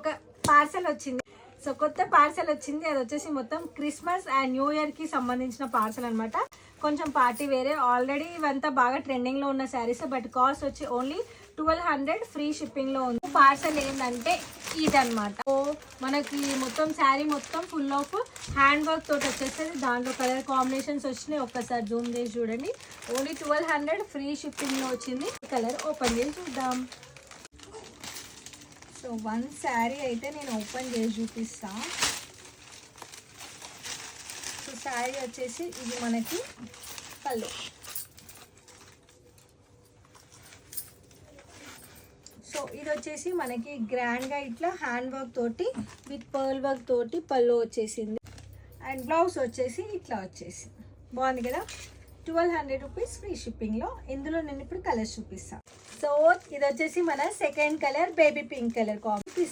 ఒక పార్సల్ వచ్చింది. సో కొత్త పార్సల్ వచ్చింది. అది వచ్చేసి మొత్తం క్రిస్మస్ అండ్ న్యూ ఇయర్కి సంబంధించిన పార్సల్ అనమాట. కొంచెం పార్టీ వేరే. ఆల్రెడీ ఇవంతా బాగా ట్రెండింగ్లో ఉన్న శారీస్. బట్ కాస్ట్ వచ్చి ఓన్లీ 1200 ఫ్రీ షిప్పింగ్లో ఉంది. పార్సల్ ఏంటంటే ఇదనమాట. సో మనకి మొత్తం శారీ మొత్తం ఫుల్ ఆఫ్ హ్యాండ్ వర్క్ తోటి వచ్చేస్తుంది. దాంట్లో కలర్ కాంబినేషన్స్ వచ్చినాయి. ఒక్కసారి జూమ్ చేసి చూడండి. ఓన్లీ 1200 ఫ్రీ షిప్పింగ్లో వచ్చింది. కలర్ ఓపెన్ చేసి చూద్దాం. సో వన్ శారీ అయితే నేను ఓపెన్ చేసి చూపిస్తా. సో శారీ వచ్చేసి ఇది మనకి పళ్ళు. సో ఇది వచ్చేసి మనకి గ్రాండ్గా ఇట్లా హ్యాండ్ వర్క్ తోటి విత్ పర్ల్ వర్క్ తోటి పళ్ళు వచ్చేసింది. అండ్ బ్లౌజ్ వచ్చేసి ఇట్లా వచ్చేసింది. బాగుంది కదా. 1200 రూపీస్ ఫ్రీ షిప్పింగ్లో. ఇందులో నేను ఇప్పుడు కలర్స్ చూపిస్తాను. సో ఇది వచ్చేసి మన second colour baby pink colour combination.